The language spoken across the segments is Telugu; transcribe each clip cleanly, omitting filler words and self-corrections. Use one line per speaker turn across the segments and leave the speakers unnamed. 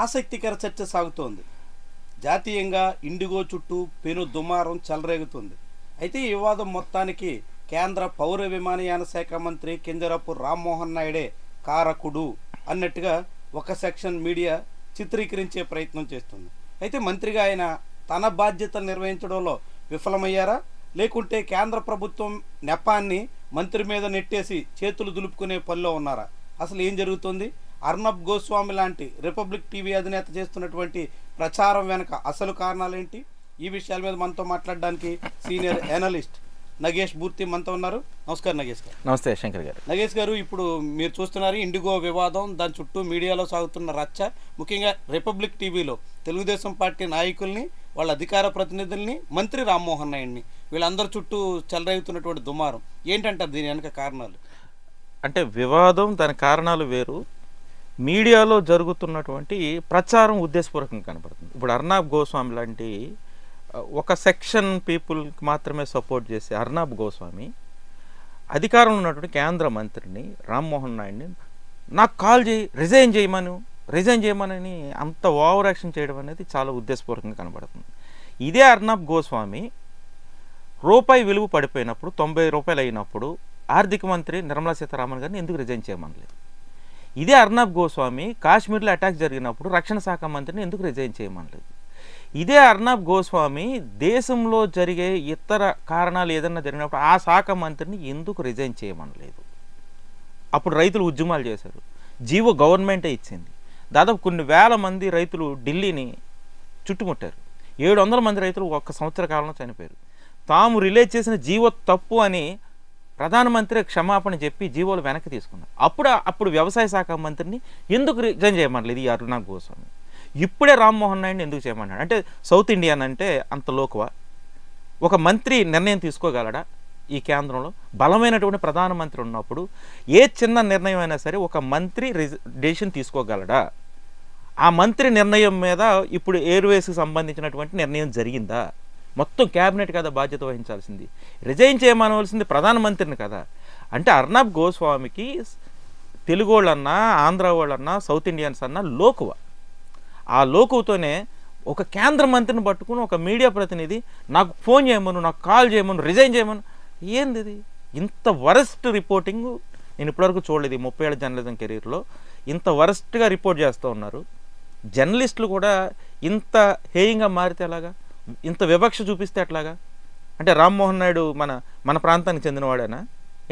ఆసక్తికర చర్చ సాగుతోంది. జాతీయంగా ఇండిగో చుట్టూ పెను దుమారం చెలరేగుతుంది. అయితే ఈ వివాదం మొత్తానికి కేంద్ర పౌర విమానయాన శాఖ మంత్రి కింజరాపు రామ్మోహన్ నాయుడే కారకుడు అన్నట్టుగా ఒక సెక్షన్ మీడియా చిత్రీకరించే ప్రయత్నం చేస్తుంది. అయితే మంత్రిగా ఆయన తన బాధ్యతలు నిర్వహించడంలో విఫలమయ్యారా, లేకుంటే కేంద్ర ప్రభుత్వం నెపాన్ని మంత్రి మీద నెట్టేసి చేతులు దులుపుకునే పనిలో ఉన్నారా? అసలు ఏం జరుగుతుంది? అర్నబ్ గోస్వామి లాంటి రిపబ్లిక్ టీవీ అధినేత చేస్తున్నటువంటి ప్రచారం వెనక అసలు కారణాలేంటి? ఈ విషయాల మీద మనతో మాట్లాడడానికి సీనియర్ అనలిస్ట్ నగేష్ మూర్తి మనతో ఉన్నారు. నమస్కారం నగేష్ గారు.
నమస్తే శంకర్ గారు.
నగేష్ గారు, ఇప్పుడు మీరు చూస్తున్నారు ఇండిగో వివాదం, దాని చుట్టూ మీడియాలో సాగుతున్న రచ్చ, ముఖ్యంగా రిపబ్లిక్ టీవీలో తెలుగుదేశం పార్టీ నాయకుల్ని, వాళ్ళ అధికార ప్రతినిధుల్ని, మంత్రి రామ్మోహన్ నాయుడిని, వీళ్ళందరి చుట్టూ చెలరేగుతున్నటువంటి దుమారం ఏంటంటారు? దీని వెనక కారణాలు
అంటే వివాదం, దాని కారణాలు వేరు. మీడియాలో జరుగుతున్నటువంటి ప్రచారం ఉద్దేశపూర్వకంగా కనపడుతుంది. ఇప్పుడు అర్నాబ్ గోస్వామి లాంటి ఒక సెక్షన్ పీపుల్కి మాత్రమే సపోర్ట్ చేసే అర్నాబ్ గోస్వామి అధికారంలో ఉన్నటువంటి కేంద్ర మంత్రిని రామ్మోహన్ నాయుడిని నాకు కాల్ చేయి, రిజైన్ చేయమని అంత ఓవర్ యాక్షన్ చేయడం అనేది చాలా ఉద్దేశపూర్వకంగా కనబడుతుంది. ఇదే అర్నాబ్ గోస్వామి రూపాయి విలువ పడిపోయినప్పుడు 90 రూపాయలు అయినప్పుడు ఆర్థిక మంత్రి నిర్మలా సీతారామన్ గారిని ఎందుకు రిజైన్ చేయమనలేదు? ఇదే అర్నాబ్ గోస్వామి కాశ్మీర్లో అటాక్ జరిగినప్పుడు రక్షణ శాఖ మంత్రిని ఎందుకు రిజైన్ చేయమనలేదు? ఇదే అర్నాబ్ గోస్వామి దేశంలో జరిగే ఇతర కారణాలు ఏదన్నా జరిగినప్పుడు ఆ శాఖ మంత్రిని ఎందుకు రిజైన్ చేయమనలేదు? అప్పుడు రైతులు ఉద్యమాలు చేశారు, జీవో గవర్నమెంటే ఇచ్చింది. దాదాపు కొన్ని వేల మంది రైతులు ఢిల్లీని చుట్టుముట్టారు. 700 మంది రైతులు ఒక్క సంవత్సర కాలంలో చనిపోయారు. తాము రిలీజ్ చేసిన జీవో తప్పు అని ప్రధానమంత్రి క్షమాపణ చెప్పి జీవోలు వెనక్కి తీసుకున్నారు. అప్పుడు వ్యవసాయ శాఖ మంత్రిని ఎందుకు రిజైన్ చేయమనలేదు ఈ అర్నాబ్ గోస్వామి? ఇప్పుడే రామ్మోహన్ నాయుడిని ఎందుకు చేయమన్నాడు? అంటే సౌత్ ఇండియన్ అంటే అంత లోకువా? ఒక మంత్రి నిర్ణయం తీసుకోగలడా? ఈ కేంద్రంలో బలమైనటువంటి ప్రధానమంత్రి ఉన్నప్పుడు ఏ చిన్న నిర్ణయం అయినా సరే ఒక మంత్రి డెసిషన్ తీసుకోగలడా? ఆ మంత్రి నిర్ణయం మీద ఇప్పుడు ఎయిర్వేస్కి సంబంధించినటువంటి నిర్ణయం జరిగిందా? మొత్తం క్యాబినెట్ కదా బాధ్యత వహించాల్సింది. రిజైన్ చేయమనవలసింది ప్రధానమంత్రిని కదా. అంటే అర్నాబ్ గోస్వామికి తెలుగు వాళ్ళన్నా, ఆంధ్ర వాళ్ళన్నా, సౌత్ ఇండియన్స్ అన్నా లోకువ. ఆ లోకువతోనే ఒక కేంద్ర మంత్రిని పట్టుకుని ఒక మీడియా ప్రతినిధి నాకు ఫోన్ చేయమను, నాకు కాల్ చేయమను, రిజైన్ చేయమను. ఏంది ఇది? ఇంత వరస్ట్ రిపోర్టింగ్ నేను ఇప్పటివరకు చూడలేదు. 30 ఏళ్ళ జర్నలిజం కెరీర్లో ఇంత వరస్ట్గా రిపోర్ట్ చేస్తూ ఉన్నారు. జర్నలిస్టులు కూడా ఇంత హేయంగా మారితే ఎలాగా? ఇంత వివక్ష చూపిస్తే ఎట్లాగా? అంటే రామ్మోహన్ నాయుడు మన ప్రాంతానికి చెందినవాడేనా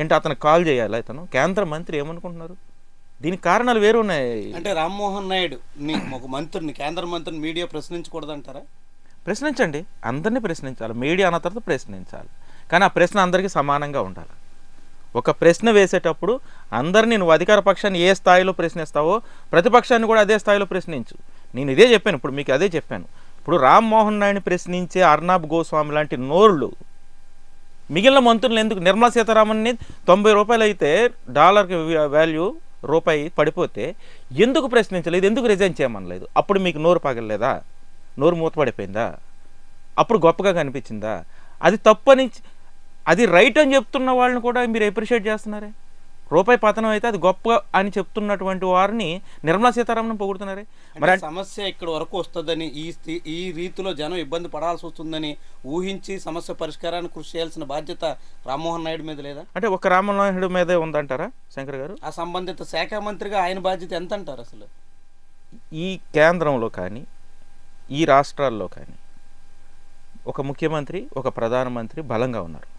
ఏంటి? అతను కాల్ చేయాలి? అతను కేంద్ర మంత్రి ఏమనుకుంటున్నారు? దీనికి కారణాలు వేరు ఉన్నాయి.
అంటే రామ్మోహన్ నాయుడు ఒక మంత్రిని, కేంద్ర మంత్రిని మీడియా ప్రశ్నించకూడదంటారా?
ప్రశ్నించండి, అందరినీ ప్రశ్నించాలి. మీడియా అన్న తర్వాత ప్రశ్నించాలి, కానీ ఆ ప్రశ్న అందరికీ సమానంగా ఉండాలి. ఒక ప్రశ్న వేసేటప్పుడు అందరినీ నువ్వు అధికార పక్షాన్ని ఏ స్థాయిలో ప్రశ్నిస్తావో ప్రతిపక్షాన్ని కూడా అదే స్థాయిలో ప్రశ్నించు. నేను ఇదే చెప్పాను, ఇప్పుడు మీకు అదే చెప్పాను. ఇప్పుడు రామ్మోహన్ నాయుడిని ప్రశ్నించే అర్నాబ్ గోస్వామి లాంటి నోరులు మిగిలిన మంత్రులు ఎందుకు? నిర్మలా సీతారామన్ని 90 రూపాయలు అయితే డాలర్కి వాల్యూ రూపాయి పడిపోతే ఎందుకు ప్రశ్నించలేదు? ఎందుకు రిజైన్ చేయమనలేదు? అప్పుడు మీకు నోరు పగలలేదా? నోరు మూతపడిపోయిందా? అప్పుడు గొప్పగా కనిపించిందా? అది తప్పని, అది రైట్ అని చెప్తున్న వాళ్ళని కూడా మీరు అప్రిషియేట్ చేస్తున్నారే. రూపాయి పతనం అయితే అది గొప్ప అని చెప్తున్నటువంటి వారిని నిర్మలా సీతారామన్ పొగుడుతున్నారే.
మరి సమస్య ఇక్కడ వరకు వస్తుందని, ఈ రీతిలో జనం ఇబ్బంది పడాల్సి వస్తుందని ఊహించి సమస్య పరిష్కారాన్ని కృషి చేయాల్సిన బాధ్యత రామ్మోహన్ నాయుడు మీద లేదా?
అంటే ఒక రామ్మోహన్ నాయుడు మీదే ఉందంటారా శంకర్ గారు?
ఆ సంబంధిత శాఖ మంత్రిగా ఆయన బాధ్యత ఎంత అంటారు? అసలు
ఈ కేంద్రంలో కానీ ఈ రాష్ట్రాల్లో కానీ ఒక ముఖ్యమంత్రి, ఒక ప్రధానమంత్రి బలంగా ఉన్నారు.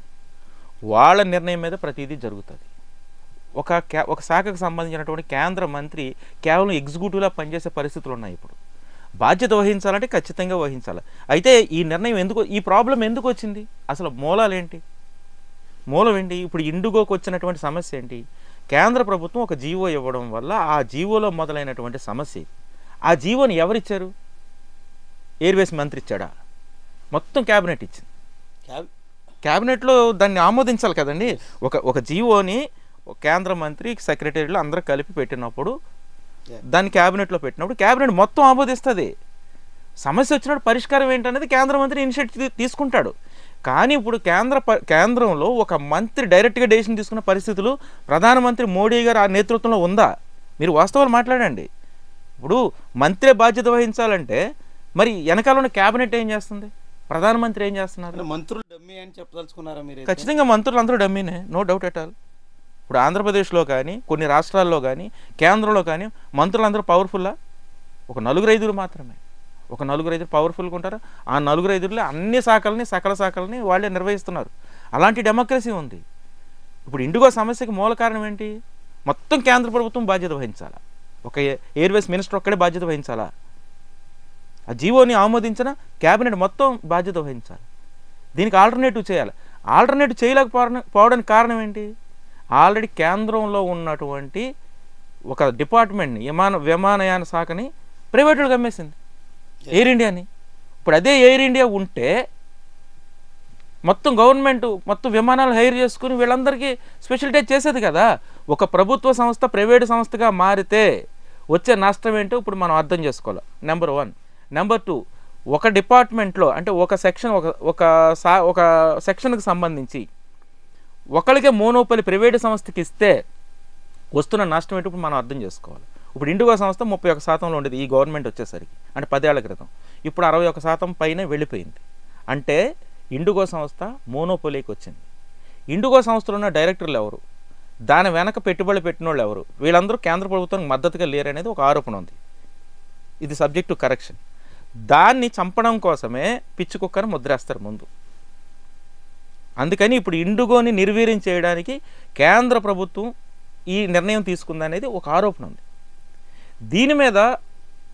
వాళ్ళ నిర్ణయం మీద ప్రతిదీ జరుగుతుంది. ఒక శాఖకు సంబంధించినటువంటి కేంద్ర మంత్రి కేవలం ఎగ్జిక్యూటివ్లా పనిచేసే పరిస్థితులు ఉన్నాయి. ఇప్పుడు బాధ్యత వహించాలంటే ఖచ్చితంగా వహించాలి. అయితే ఈ నిర్ణయం ఎందుకు, ఈ ప్రాబ్లం ఎందుకు వచ్చింది? అసలు మూలం ఏంటి? ఇప్పుడు ఇండిగోకి వచ్చినటువంటి సమస్య ఏంటి? కేంద్ర ప్రభుత్వం ఒక జీవో ఇవ్వడం వల్ల ఆ జీవోలో మొదలైనటువంటి సమస్య. ఆ జీవోని ఎవరిచ్చారు? ఎయిర్వేస్ మంత్రి ఇచ్చాడా? మొత్తం క్యాబినెట్ ఇచ్చింది. క్యాబినెట్లో దాన్ని ఆమోదించాలి కదండి. ఒక జీవోని కేంద్ర మంత్రి, సెక్రటరీలు అందరూ కలిపి పెట్టినప్పుడు, దాన్ని క్యాబినెట్లో పెట్టినప్పుడు క్యాబినెట్ మొత్తం ఆమోదిస్తుంది. సమస్య వచ్చినప్పుడు పరిష్కారం ఏంటనేది కేంద్ర మంత్రి ఇనిషియేటివ్ తీసుకుంటాడు. కానీ ఇప్పుడు కేంద్రంలో ఒక మంత్రి డైరెక్ట్గా డెసిషన్ తీసుకున్న పరిస్థితులు ప్రధానమంత్రి మోడీ గారు ఆ నేతృత్వంలో ఉందా? మీరు వాస్తవాలు మాట్లాడండి. ఇప్పుడు మంత్రి బాధ్యత వహించాలంటే మరి వెనకాల ఉన్న క్యాబినెట్ ఏం చేస్తుంది, ప్రధానమంత్రి ఏం చేస్తున్నారు?
మంత్రులు డమ్మీ అని చెప్పదలుచుకున్నారా మీరు?
ఖచ్చితంగా మంత్రులు అందరూ డమ్మీనే, నో డౌట్ ఎట్ ఆల్. ఇప్పుడు ఆంధ్రప్రదేశ్లో కానీ కొన్ని రాష్ట్రాల్లో కానీ కేంద్రంలో కానీ మంత్రులందరూ పవర్ఫుల్లా? ఒక 4-5 మాత్రమే. ఒక 4-5 పవర్ఫుల్గా ఉంటారు. ఆ 4-5లో అన్ని శాఖల్ని సకల శాఖల్ని వాళ్ళే నిర్వహిస్తున్నారు. అలాంటి డెమోక్రసీ ఉంది. ఇప్పుడు ఇండిగో సమస్యకి మూల కారణం ఏంటి? మొత్తం కేంద్ర ప్రభుత్వం బాధ్యత వహించాలా? ఒక ఎయిర్వేస్ మినిస్టర్ ఒక్కడే బాధ్యత వహించాలా? ఆ జీవోని ఆమోదించిన క్యాబినెట్ మొత్తం బాధ్యత వహించాలి. దీనికి ఆల్టర్నేటివ్ చేయాలి. ఆల్టర్నేటివ్ చేయలేకపోవడానికి కారణం ఏంటి? ఆల్రెడీ కేంద్రంలో ఉన్నటువంటి ఒక డిపార్ట్మెంట్ని విమానయాన శాఖని ప్రైవేటులకు అమ్మేసింది, ఎయిర్ ఇండియాని. ఇప్పుడు అదే ఎయిర్ ఇండియా ఉంటే మొత్తం గవర్నమెంట్ మొత్తం విమానాలు హైర్ చేసుకుని వీళ్ళందరికీ స్పెషలిటైజ్ చేసేది కదా. ఒక ప్రభుత్వ సంస్థ ప్రైవేటు సంస్థగా మారితే వచ్చే నష్టం ఏంటో ఇప్పుడు మనం అర్థం చేసుకోవాలి. నెంబర్ 1. నెంబర్ 2, ఒక డిపార్ట్మెంట్లో అంటే ఒక సెక్షన్ ఒక సెక్షన్కి సంబంధించి ఒకరికే మోనోపలి ప్రైవేటు సంస్థకి ఇస్తే వస్తున్న నష్టం ఏంటో ఇప్పుడు మనం అర్థం చేసుకోవాలి. ఇప్పుడు ఇండిగో సంస్థ 31% ఉండేది ఈ గవర్నమెంట్ వచ్చేసరికి, అంటే 10 ఏళ్ల క్రితం. ఇప్పుడు 61% పైన వెళ్ళిపోయింది. అంటే ఇండిగో సంస్థ మోనోపోలీకి వచ్చింది. ఇండిగో సంస్థలో ఉన్న డైరెక్టర్లు ఎవరు, దాని వెనక పెట్టుబడులు పెట్టిన వాళ్ళు ఎవరు, వీళ్ళందరూ కేంద్ర ప్రభుత్వానికి మద్దతుగా లేరనేది ఒక ఆరోపణ ఉంది. ఇది సబ్జెక్ట్ టు కరెక్షన్. దాన్ని చంపడం కోసమే పిచ్చి కుక్కను ముద్రేస్తారు ముందు. అందుకని ఇప్పుడు ఇండిగోని నిర్వీర్యం చేయడానికి కేంద్ర ప్రభుత్వం ఈ నిర్ణయం తీసుకుందనేది ఒక ఆరోపణ ఉంది. దీని మీద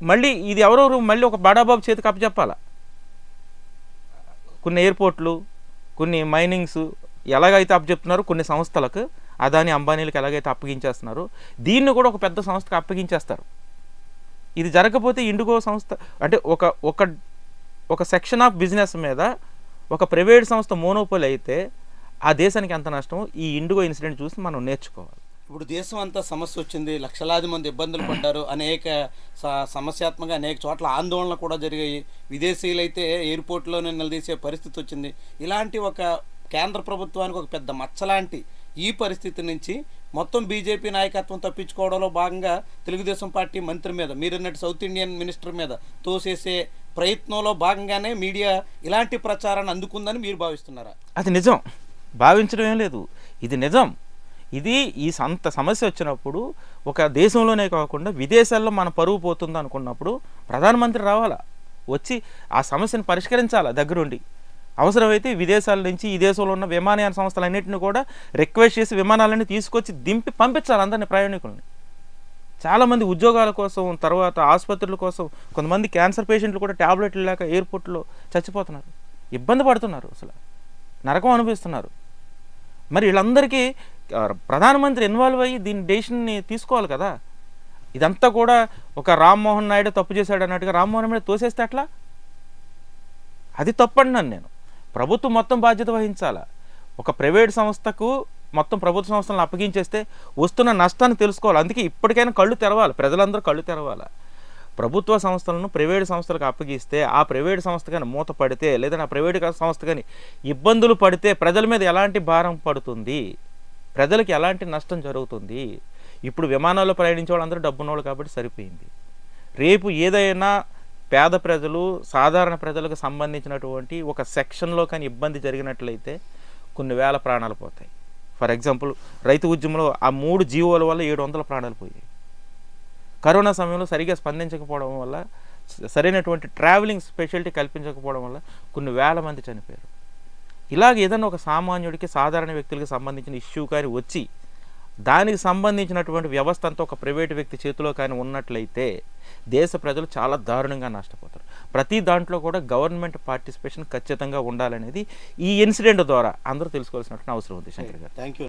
మళ్ళీ ఇది ఎవరెవరు మళ్ళీ ఒక బడాబాబు చేతికి అప్పచెప్పాలా? కొన్ని ఎయిర్పోర్ట్లు, కొన్ని మైనింగ్స్ ఎలాగైతే అప్పచెప్తున్నారో కొన్ని సంస్థలకు, అదాని అంబానీలకు ఎలాగైతే అప్పగించేస్తున్నారో దీన్ని కూడా ఒక పెద్ద సంస్థకు అప్పగించేస్తారు. ఇది జరగకపోతే ఇండిగో సంస్థ అంటే ఒక సెక్షన్ ఆఫ్ బిజినెస్ మీద ఒక ప్రైవేట్ సంస్థ మోనోపోలి అయితే ఆ దేశానికి ఎంత నష్టమో ఈ ఇండిగో ఇన్సిడెంట్ చూసి మనం నేర్చుకోవాలి.
ఇప్పుడు దేశం అంతా సమస్య వచ్చింది, లక్షలాది మంది ఇబ్బందులు పడ్డారు, అనేక సమస్యాత్మకంగా అనేక చోట్ల ఆందోళనలు కూడా జరిగాయి. విదేశీయులైతే ఎయిర్పోర్ట్లోనే నిలదీసే పరిస్థితి వచ్చింది. ఇలాంటి ఒక కేంద్ర ప్రభుత్వానికి ఒక పెద్ద మచ్చలాంటి ఈ పరిస్థితి నుంచి మొత్తం బీజేపీ నాయకత్వం తప్పించుకోవడంలో భాగంగా తెలుగుదేశం పార్టీ మంత్రి మీద, మీరన్నట్టు సౌత్ ఇండియన్ మినిస్టర్ మీద తోసేసే ప్రయత్నంలో భాగంగానే మీడియా ఇలాంటి ప్రచారాన్ని అందుకుందని మీరు భావిస్తున్నారా?
అది నిజం, భావించడం ఏం లేదు, ఇది నిజం. ఇది ఈ సమస్య వచ్చినప్పుడు ఒక దేశంలోనే కాకుండా విదేశాల్లో మన పరువు పోతుంది అనుకున్నప్పుడు ప్రధానమంత్రి రావాలా, వచ్చి ఆ సమస్యను పరిష్కరించాలా దగ్గరుండి. అవసరమైతే విదేశాల నుంచి ఈ దేశంలో ఉన్న విమానయాన సంస్థలన్నింటినీ కూడా రిక్వెస్ట్ చేసి విమానాలన్నీ తీసుకొచ్చి దింపి పంపించాలి అందరినీ, ప్రయాణికుల్ని. చాలామంది ఉద్యోగాల కోసం, తర్వాత ఆసుపత్రుల కోసం, కొంతమంది క్యాన్సర్ పేషెంట్లు కూడా ట్యాబ్లెట్లు లేక ఎయిర్పోర్ట్లో చచ్చిపోతున్నారు, ఇబ్బంది పడుతున్నారు, అసలు నరకం అనిపిస్తున్నారు. మరి వీళ్ళందరికీ ప్రధానమంత్రి ఇన్వాల్వ్ అయ్యి దీని డెసిషన్ని తీసుకోవాలి కదా. ఇదంతా కూడా ఒక రామ్మోహన్ నాయుడు తప్పు చేశాడు అన్నట్టుగా రామ్మోహన్ నాయుడు తోసేస్తే అట్లా అది తప్పంటున్నాను నేను. ప్రభుత్వం మొత్తం బాధ్యత వహించాలా. ఒక ప్రైవేట్ సంస్థకు మొత్తం ప్రభుత్వ సంస్థలను అప్పగించేస్తే వస్తున్న నష్టాన్ని తెలుసుకోవాలి. అందుకే ఇప్పటికైనా కళ్ళు తెరవాలి, ప్రజలందరూ కళ్ళు తెరవాలి. ప్రభుత్వ సంస్థలను ప్రైవేటు సంస్థలకు అప్పగిస్తే ఆ ప్రైవేటు సంస్థ కానీ మూత పడితే, లేదా ఆ ప్రైవేటు సంస్థ కానీ ఇబ్బందులు పడితే ప్రజల మీద ఎలాంటి భారం పడుతుంది, ప్రజలకు ఎలాంటి నష్టం జరుగుతుంది. ఇప్పుడు విమానాల్లో ప్రయాణించే వాళ్ళందరూ డబ్బున్నోళ్ళు కాబట్టి సరిపోయింది. రేపు ఏదైనా పేద ప్రజలు, సాధారణ ప్రజలకు సంబంధించినటువంటి ఒక సెక్షన్లో కానీ ఇబ్బంది జరిగినట్లయితే కొన్ని వేల ప్రాణాలు పోతాయి. ఫర్ ఎగ్జాంపుల్ రైతు ఉద్యమంలో ఆ 3 జీవోల వల్ల 700 ప్రాణాలు పోయాయి. కరోనా సమయంలో సరిగా స్పందించకపోవడం వల్ల, సరైనటువంటి ట్రావెలింగ్ స్పెషాలిటీ కల్పించకపోవడం వల్ల కొన్ని వేల మంది చనిపోయారు. ఇలాగ ఏదైనా ఒక సామాన్యుడికి, సాధారణ వ్యక్తులకి సంబంధించిన ఇష్యూ కానీ వచ్చి దానికి సంబంధించినటువంటి వ్యవస్థ అంతా ఒక ప్రైవేటు వ్యక్తి చేతిలో కానీ ఉన్నట్లయితే దేశ ప్రజలు చాలా దారుణంగా నష్టపోతారు. ప్రతి దాంట్లో కూడా గవర్నమెంట్ పార్టిసిపేషన్ ఖచ్చితంగా ఉండాలనేది ఈ ఇన్సిడెంట్ ద్వారా అందరూ తెలుసుకోవాల్సినటువంటి అవసరం ఉంది. శంకర్ గారు,
థ్యాంక్ యూ.